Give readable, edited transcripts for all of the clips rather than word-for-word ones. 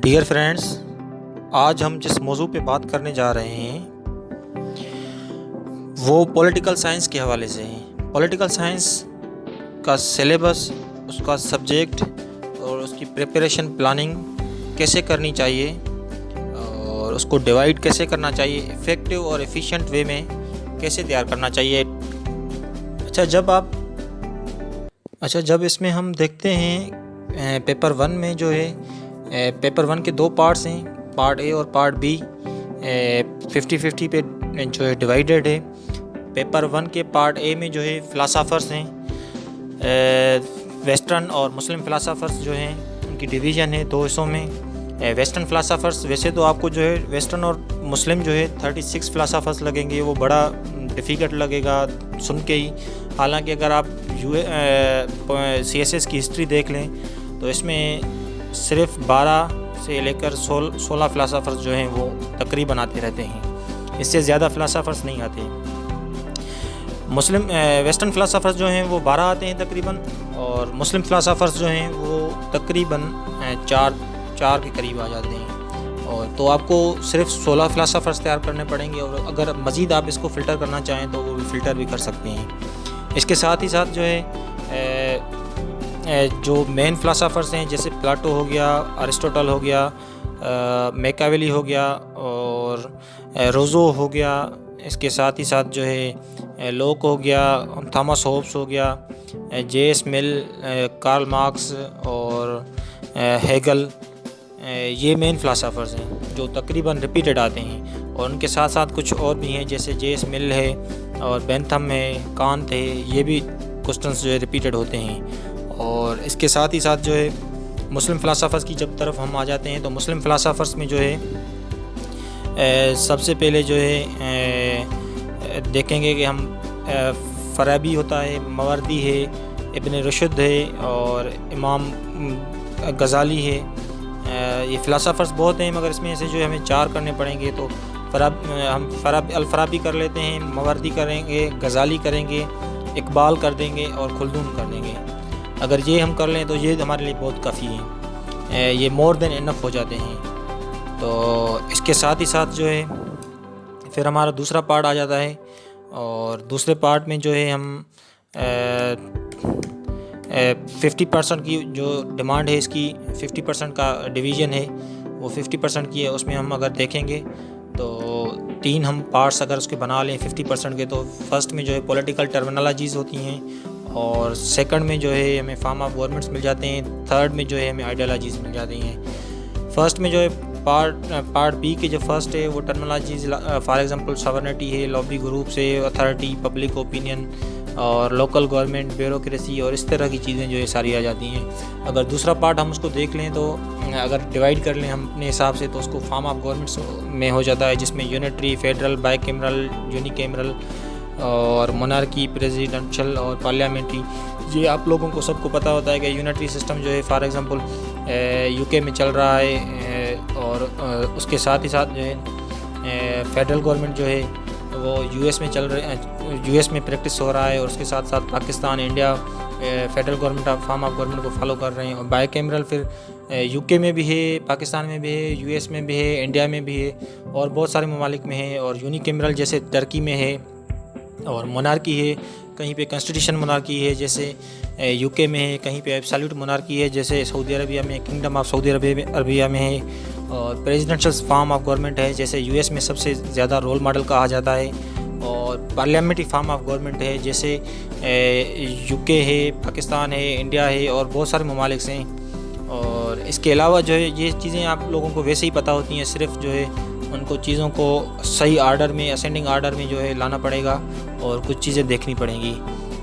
Dear friends, आज हम जिस मौजू पे बात करने जा रहे हैं वो पॉलिटिकल साइंस के हवाले से है। पॉलिटिकल साइंस का सिलेबस, उसका सब्जेक्ट और उसकी प्रिपरेशन प्लानिंग कैसे करनी चाहिए और उसको डिवाइड कैसे करना चाहिए, इफ़ेक्टिव और एफिशिएंट वे में कैसे तैयार करना चाहिए। जब इसमें हम देखते हैं पेपर वन में जो है पेपर वन के दो पार्ट्स हैं, पार्ट ए और पार्ट बी 50-50 पे जो है डिवाइडेड है। पेपर वन के पार्ट ए में जो है फ़िलासफ़र्स हैं, वेस्टर्न और मुस्लिम फ़िलासफ़र्स जो हैं उनकी डिवीज़न है दो हिस्सों में। वेस्टर्न फ़िलासफ़र्स, वैसे तो आपको जो है वेस्टर्न और मुस्लिम जो है 36 फ़िलासफ़र्स लगेंगे, वो बड़ा डिफ़िकल्ट लगेगा सुन के ही। हालांकि अगर आप CSS की हिस्ट्री देख लें तो इसमें सिर्फ 12 से लेकर 16 फ़िलासफ़र्स जो हैं वो तकरीबन आते रहते हैं, इससे ज़्यादा फ़िलासफ़र्स नहीं आते। वेस्टर्न फ़िलासफ़र्स जो हैं वो 12 आते हैं तकरीबन, और मुस्लिम फ़िलासफ़र्स जो हैं वो तकरीबन 4 के करीब आ जाते हैं। और तो आपको सिर्फ 16 फ़िलासफ़र्स तैयार करने पड़ेंगे, और अगर मज़ीद आप इसको फ़िल्टर करना चाहें तो वो भी फ़िल्टर भी कर सकते हैं। इसके साथ ही साथ जो है जो मेन फ़िलासफ़र्स हैं, जैसे प्लाटो हो गया, अरिस्टोटल हो गया, मैकियावेली हो गया और रोज़ो हो गया। इसके साथ ही साथ जो है लोक हो गया, थॉमस होब्स हो गया, J.S. मिल, कार्ल मार्क्स और हेगल, ये मेन फ़िलासफ़र्स हैं जो तकरीबन रिपीटेड आते हैं। और उनके साथ साथ कुछ और भी हैं, जैसे J.S. मिल है और बेंथम है, कांत है, ये भी क्वेश्चंस जो है रिपीटेड होते हैं। और इसके साथ ही साथ जो है मुस्लिम फ़िलासफ़र्स की जब तरफ हम आ जाते हैं तो मुस्लिम फ़िलासफ़र्स में जो है सबसे पहले जो है देखेंगे कि हम फ़राबी होता है, मावरदी है, इब्न रुशद है और इमाम गज़ाली है। ये फ़िलासफ़र्स बहुत हैं, मगर इसमें से जो है हमें 4 करने पड़ेंगे। तो हम अल-फ़राबी कर लेते हैं, मावरदी करेंगे, गज़ाली करेंगे, इकबाल कर देंगे और खुल्दून कर देंगे। अगर ये हम कर लें तो ये हमारे लिए बहुत काफ़ी है, ये मोर देन इनफ हो जाते हैं। तो इसके साथ ही साथ जो है फिर हमारा दूसरा पार्ट आ जाता है, और दूसरे पार्ट में जो है हम 50% की जो डिमांड है, इसकी 50% का डिवीज़न है, वो 50% की है। उसमें हम अगर देखेंगे तो 3 हम पार्ट्स अगर उसके बना लें 50% के, तो फर्स्ट में जो है पॉलिटिकल टर्मिनोलॉजीज़ होती हैं, और सेकंड में जो है हमें फॉर्म ऑफ गवर्नमेंट्स मिल जाते हैं, थर्ड में जो है हमें आइडियोलॉजीज़ मिल जाती हैं। फर्स्ट में जो है पार्ट बी के जो फर्स्ट है वो टर्मिनोलॉजीज़, फॉर एग्जांपल सॉवरेनिटी है, लॉबी ग्रुप्स है, अथॉरिटी, पब्लिक ओपिनियन और लोकल गवर्नमेंट, ब्यूरोक्रेसी और इस तरह की चीज़ें जो है सारी आ जाती हैं। अगर दूसरा पार्ट हम उसको देख लें तो अगर डिवाइड कर लें हम अपने हिसाब से, तो उसको फॉर्म ऑफ गवर्नमेंट्स में हो जाता है, जिसमें यूनिटरी, फेडरल, बाईकैमरल, यूनिकैमरल और मोनार्की, प्रेसिडेंशियल और पार्लियामेंट्री। ये आप लोगों को सबको पता होता है कि यूनिटरी सिस्टम जो है फॉर एग्जांपल UK में चल रहा है, और उसके साथ ही साथ जो है फेडरल गवर्नमेंट जो है वो US में चल रहे US में प्रैक्टिस हो रहा है, और उसके साथ साथ Pakistan, India federal government form of government को फॉलो कर रहे हैं। और बाईकैमरल फिर UK में भी है, पाकिस्तान में भी है, US में भी है, इंडिया में भी है और बहुत सारे ममालिक में है। और यूनिकैमरल जैसे टर्की में है, और मोनार्की है, कहीं पे कॉन्स्टिट्यूशन मोनार्की है जैसे UK में है, कहीं पे एब्सोल्यूट मोनार्की है जैसे सऊदी अरबिया में, किंगडम ऑफ सऊदी अरबिया में है। और प्रेसिडेंशियल फॉर्म ऑफ गवर्नमेंट है जैसे US में सबसे ज़्यादा रोल मॉडल कहा जाता है। और पार्लियामेंट्री फॉर्म ऑफ गवर्नमेंट है जैसे UK है, पाकिस्तान है, इंडिया है और बहुत सारे ममालिक हैं। और इसके अलावा जो है ये चीज़ें आप लोगों को वैसे ही पता होती हैं, सिर्फ जो है उनको चीज़ों को सही आर्डर में, असेंडिंग आर्डर में जो है लाना पड़ेगा, और कुछ चीज़ें देखनी पड़ेंगी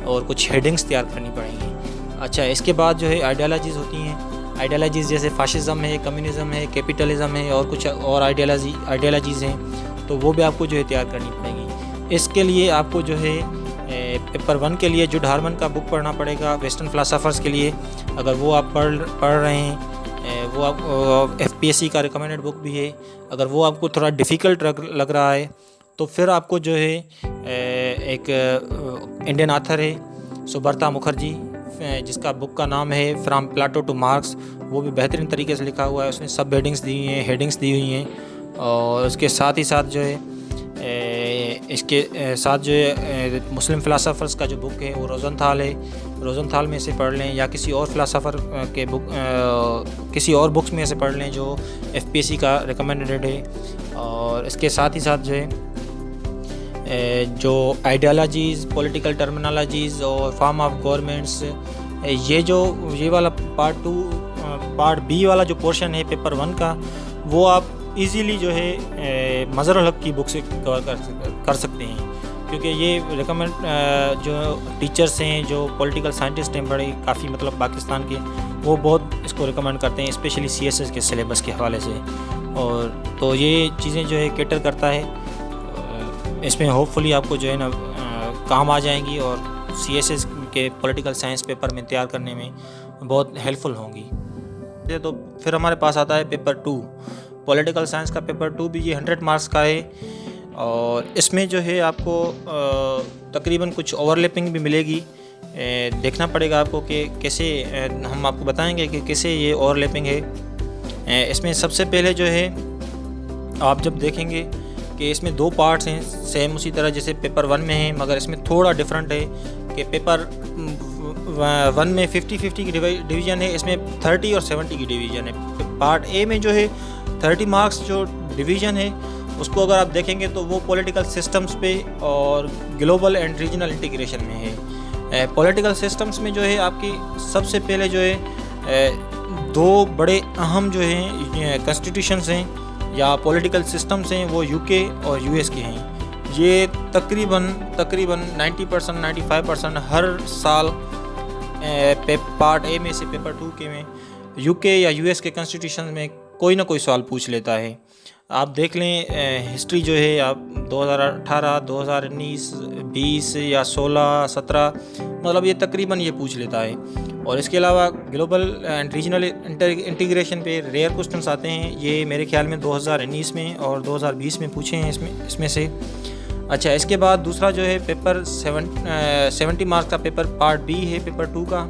और कुछ हेडिंग्स तैयार करनी पड़ेंगी। अच्छा, इसके बाद जो है आइडियोलॉजीज़ होती हैं। आइडियोलॉजीज़ जैसे फाशिज़म है, कम्युनिज़म है, कैपिटलिज़म है और कुछ और आइडियोलॉजीज़ हैं, तो वो भी आपको जो है तैयार करनी पड़ेगी। इसके लिए आपको जो है पेपर 1 के लिए जुड हार्मन का बुक पढ़ना पड़ेगा वेस्टर्न फ़िलासफ़र्स के लिए। अगर वो आप पढ़ रहे हैं, वो आप FPSC का रिकमेंडेड बुक भी है। अगर वो आपको थोड़ा डिफ़िकल्ट लग रहा है तो फिर आपको जो है एक इंडियन ऑथर है सुब्रता मुखर्जी, जिसका बुक का नाम है फ्राम प्लाटो टू मार्क्स, वो भी बेहतरीन तरीके से लिखा हुआ है। उसमें सब हेडिंग्स दी हुई हैं, हेडिंग्स दी हुई हैं। और उसके साथ ही साथ जो है इसके साथ जो है मुस्लिम फ़िलासफ़र्स का जो बुक है वो रोज़नथाल है। रोज़नथाल में से पढ़ लें या किसी और फ़िलासफ़र के बुक किसी और बुक्स में से पढ़ लें जो FPSC का रिकमेंडेड है। और इसके साथ ही साथ जो है जो आइडियोलॉजीज़, पॉलिटिकल टर्मिनोलॉजीज़ और फॉर्म ऑफ गवर्नमेंट्स, ये वाला पार्ट बी वाला जो पोर्शन है पेपर 1 का, वो आप इजीली जो है मज़हरुल हक़ की बुक से कवर कर सकते हैं। क्योंकि ये जो टीचर्स हैं, जो पॉलिटिकल साइंटिस्ट हैं बड़े काफ़ी मतलब पाकिस्तान के, वो बहुत इसको रिकमेंड करते हैं, स्पेशली CSS के सिलेबस के हवाले से। और तो ये चीज़ें जो है कैटर करता है, इसमें होपफुली आपको जो है ना काम आ जाएंगी और CSS के पॉलिटिकल साइंस पेपर में तैयार करने में बहुत हेल्पफुल होंगी। तो फिर हमारे पास आता है पेपर 2। पॉलिटिकल साइंस का पेपर 2 भी ये 100 मार्क्स का है। और इसमें जो है आपको तकरीबन कुछ ओवरलैपिंग भी मिलेगी। देखना पड़ेगा आपको कि कैसे, हम आपको बताएंगे कि कैसे ये ओवरलैपिंग है। इसमें सबसे पहले जो है आप जब देखेंगे कि इसमें 2 पार्ट्स हैं, सेम उसी तरह जैसे पेपर 1 में है, मगर इसमें थोड़ा डिफरेंट है कि पेपर 1 में 50-50 की डिवीज़न है, इसमें 30 और 70 की डिवीज़न है। पार्ट ए में जो है 30 मार्क्स जो डिवीज़न है उसको अगर आप देखेंगे तो वो पॉलिटिकल सिस्टम्स पे और ग्लोबल एंड रीजनल इंटीग्रेशन में है। पॉलिटिकल सिस्टम्स में जो है आपकी सबसे पहले जो है 2 बड़े अहम जो हैं कॉन्स्टिट्यूशंस हैं या पॉलिटिकल सिस्टम्स हैं, वो UK और US के हैं। ये तकरीबन 90% 95% हर साल पार्ट ए में से पेपर 2 के में UK या US के कॉन्स्टिट्यूशन में कोई ना कोई सवाल पूछ लेता है। आप देख लें हिस्ट्री जो है, आप 2018, 2019, 20 या 16, 17, मतलब ये तकरीबन ये पूछ लेता है। और इसके अलावा ग्लोबल एंड रीजनल इंटीग्रेशन पे रेयर क्वेश्चंस आते हैं, ये मेरे ख्याल में 2019 में और 2020 में पूछे हैं इसमें से। अच्छा, इसके बाद दूसरा जो है पेपर 70 मार्क्स का पेपर पार्ट बी है पेपर 2 का।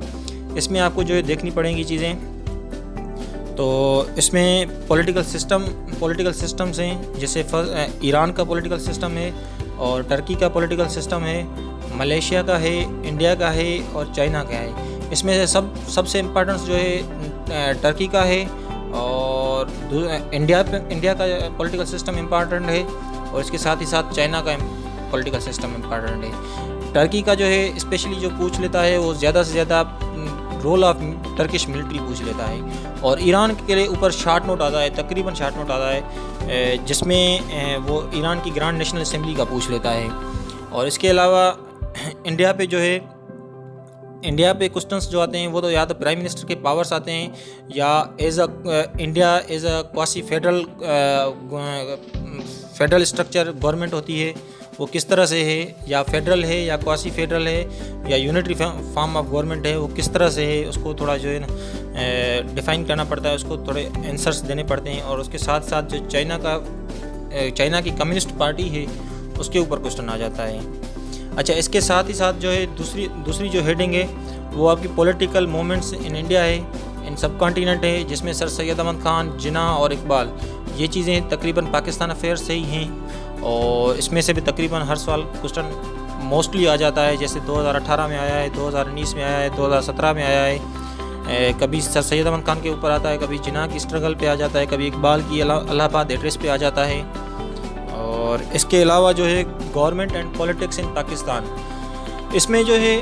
इसमें आपको जो है देखनी पड़ेंगी चीज़ें। तो इसमें पॉलिटिकल सिस्टम्स हैं, जैसे ईरान का पॉलिटिकल सिस्टम है और टर्की का पॉलिटिकल सिस्टम है, मलेशिया का है, इंडिया का है और चाइना का है। इसमें से सबसे इम्पोर्टेंट जो है टर्की का है और इंडिया का पॉलिटिकल सिस्टम इम्पॉर्टेंट है और इसके साथ ही साथ चाइना का पॉलिटिकल सिस्टम इम्पॉर्टेंट है। टर्की का जो है स्पेशली जो पूछ लेता है वो ज़्यादा से ज़्यादा रोल ऑफ टर्किश मिलिट्री पूछ लेता है। और ईरान के लिए ऊपर शार्ट नोट आता है, तकरीबन शार्ट नोट आता है, जिसमें वो ईरान की ग्रांड नेशनल असेंबली का पूछ लेता है। और इसके अलावा इंडिया पे क्वेश्चंस जो आते हैं वो तो या तो प्राइम मिनिस्टर के पावर्स आते हैं या India as a quasi federal structure government होती है, वो किस तरह से है, या फेडरल है या क्वासी फेडरल है या यूनिटरी फॉर्म ऑफ गवर्नमेंट है, वो किस तरह से है, उसको थोड़ा जो है ना डिफ़ाइन करना पड़ता है, उसको थोड़े आंसर्स देने पड़ते हैं। और उसके साथ साथ जो चाइना की कम्युनिस्ट पार्टी है उसके ऊपर क्वेश्चन आ जाता है। अच्छा, इसके साथ ही साथ जो है दूसरी जो हेडिंग है वो आपकी पॉलिटिकल मूवमेंट्स इन इंडिया है, इन सब कॉन्टिनेंट है, जिसमें सर सैयद अहमद खान, जिन्ना और इकबाल, ये चीज़ें तकरीबन पाकिस्तान अफेयर्स से ही हैं। और इसमें से भी तकरीबन हर साल क्वेश्चन मोस्टली आ जाता है, जैसे 2018 में आया है, 2019 में आया है, 2017 में आया है, कभी सर सैयद अहमद खान के ऊपर आता है, कभी जिन्ना की स्ट्रगल पे आ जाता है, कभी इकबाल की इलाहाबाद एड्रेस पे आ जाता है। और इसके अलावा जो है government and politics in Pakistan, इसमें जो है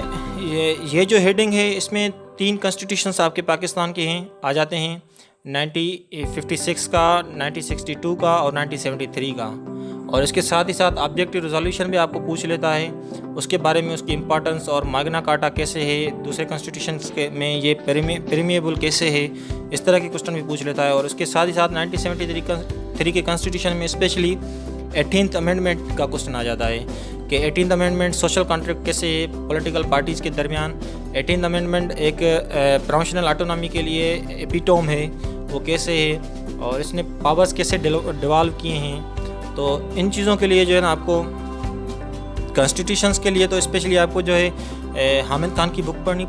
ये जो हेडिंग है इसमें 3 कॉन्स्टिट्यूशंस आपके पाकिस्तान के हैं आ जाते हैं, 1956 का, 1962 का और 1973 का। और इसके साथ ही साथ ऑब्जेक्टिव रिजोल्यूशन भी आपको पूछ लेता है, उसके बारे में उसकी इंपॉर्टेंस और मैग्ना कार्टा कैसे है, दूसरे कॉन्स्टिट्यूशंस के में ये परमिएबल कैसे है, इस तरह के क्वेश्चन भी पूछ लेता है। और उसके साथ ही साथ 1973 के कॉन्स्टिट्यूशन में स्पेशली 18th अमेंडमेंट का क्वेश्चन आ जाता है कि 18th अमेंडमेंट सोशल कॉन्ट्रैक्ट कैसे है पॉलिटिकल पार्टीज़ के दरमियान। 18th अमेंडमेंट एक प्रोविंशियल ऑटोनॉमी के लिए एपिटोम है, वो कैसे है और इसने पावर्स कैसे डिवॉल्व किए हैं। तो इन चीज़ों के लिए जो है ना आपको कॉन्स्टिट्यूशंस के लिए तो स्पेशली आपको जो है हामिद खान की बुक पढ़नी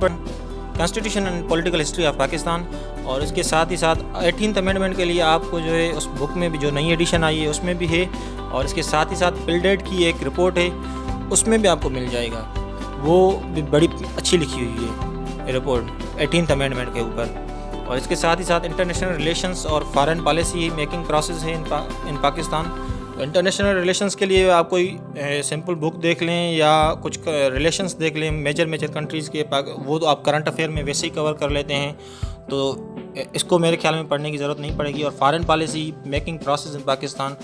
constitution and political history of Pakistan. और इसके साथ ही साथ 18th अमेंडमेंट के लिए आपको जो है उस बुक में भी जो नई एडिशन आई है उसमें भी है, और इसके साथ ही साथ पिल्डेट की एक रिपोर्ट है उसमें भी आपको मिल जाएगा, वो भी बड़ी अच्छी लिखी हुई है रिपोर्ट 18th अमेंडमेंट के ऊपर। और इसके साथ ही साथ इंटरनेशनल रिलेशंस और फॉरेन पॉलिसी मेकिंग प्रोसेस है इन पाकिस्तान। इंटरनेशनल रिलेशंस के लिए आप कोई सिंपल बुक देख लें या कुछ रिलेशंस देख लें मेजर कंट्रीज़ के, वो तो आप करंट अफेयर में वैसे ही कवर कर लेते हैं, तो इसको मेरे ख्याल में पढ़ने की ज़रूरत नहीं पड़ेगी। और foreign policy making process in Pakistan,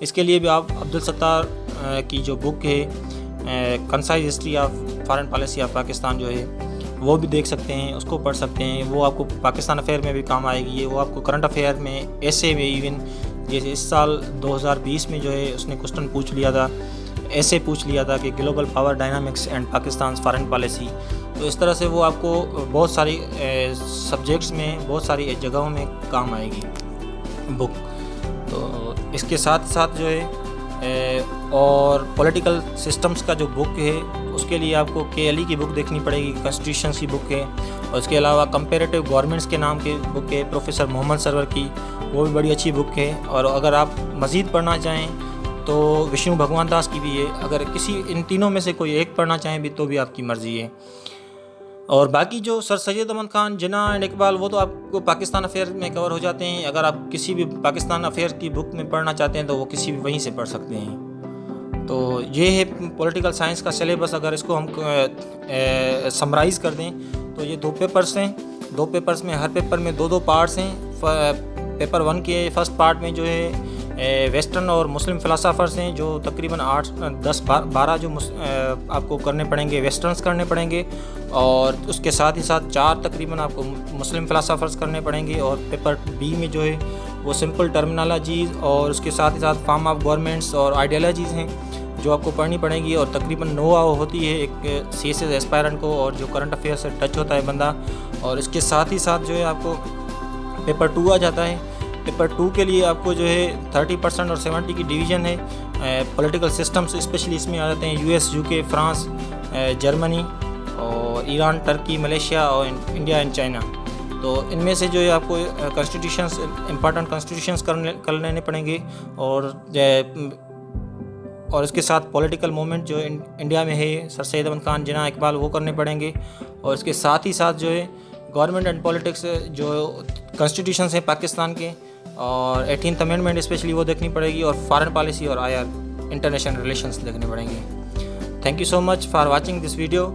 इसके लिए भी आप अब्दुल सत्तार की जो बुक है concise history of foreign policy of Pakistan जो है वो भी देख सकते हैं, उसको पढ़ सकते हैं। वो आपको पाकिस्तान अफेयर में भी काम आएगी, वो आपको करंट अफेयर में, ऐसे में इवन जैसे इस साल 2020 में जो है उसने क्वेश्चन पूछ लिया था, ऐसे पूछ लिया था कि global power dynamics and Pakistan foreign policy. तो इस तरह से वो आपको बहुत सारी सब्जेक्ट्स में, बहुत सारी जगहों में काम आएगी बुक। तो इसके साथ साथ जो है और पॉलिटिकल सिस्टम्स का जो बुक है उसके लिए आपको KLE की बुक देखनी पड़ेगी, कॉन्स्टिट्यूशन की बुक है। और इसके अलावा कंपेरेटिव गवर्नमेंट्स के नाम की बुक है प्रोफेसर मोहम्मद सरवर की, वो भी बड़ी अच्छी बुक है। और अगर आप मज़ीद पढ़ना चाहें तो विष्णु भगवान दास की भी है, अगर किसी इन तीनों में से कोई एक पढ़ना चाहें भी तो भी आपकी मर्ज़ी है। और बाकी जो सर सैयद अहमद खान, जिन्ना एंड इकबाल, वो तो आपको पाकिस्तान अफेयर में कवर हो जाते हैं। अगर आप किसी भी पाकिस्तान अफेयर की बुक में पढ़ना चाहते हैं तो वो किसी भी वहीं से पढ़ सकते हैं। तो ये है पॉलिटिकल साइंस का सिलेबस। अगर इसको हम समराइज़ कर दें तो ये 2 पेपर्स हैं, 2 पेपर्स में हर पेपर में 2-2 पार्ट्स हैं। पेपर 1 के फर्स्ट पार्ट में जो है वेस्टर्न और मुस्लिम फ़िलासफ़र्स हैं, जो तकरीबन 8-10-12 जो आपको करने पड़ेंगे, वेस्टर्न्स करने पड़ेंगे। और उसके साथ ही साथ 4 तकरीबन आपको मुस्लिम फ़िलासफ़र्स करने पड़ेंगे। और पेपर B में जो है वो सिंपल टर्मिनोलॉजीज़ और उसके साथ ही साथ फॉर्म ऑफ गवर्नमेंट्स और आइडियोलॉजीज़ हैं जो आपको पढ़नी पड़ेंगी। और तकरीबन 9 होती है एक CSS एस्पायरेंट को, और जो करंट अफेयर से टच होता है बंदा। और इसके साथ ही साथ जो है आपको पेपर 2 आ जाता है। पेपर 2 के लिए आपको जो है 30% और 70 की डिवीज़न है। पॉलिटिकल सिस्टम्स स्पेशली इसमें आ जाते हैं US, UK, फ्रांस, जर्मनी और ईरान, टर्की, मलेशिया और इंडिया एंड चाइना। तो इनमें से जो है आपको कॉन्स्टिट्यूशंस, इंपॉर्टेंट कॉन्स्टिट्यूशंस कर लेने पड़ेंगे। और इसके साथ पॉलिटिकल मूवमेंट जो इंडिया में है, सर सैयद अहमद खान, जिन्ना इकबाल, वो करने पड़ेंगे। और इसके साथ ही साथ जो है गवर्नमेंट एंड पॉलिटिक्स जो कॉन्स्टिट्यूशंस हैं पाकिस्तान के, और 18th अमेंडमेंट स्पेशली वो देखनी पड़ेगी। और फॉरेन पॉलिसी और IR इंटरनेशनल रिलेशंस देखने पड़ेंगे। Thank you so much for watching this video.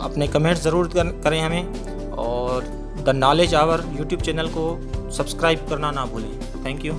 अपने कमेंट्स ज़रूर करें हमें, और the knowledge our YouTube channel को सब्सक्राइब करना ना भूलें। Thank you.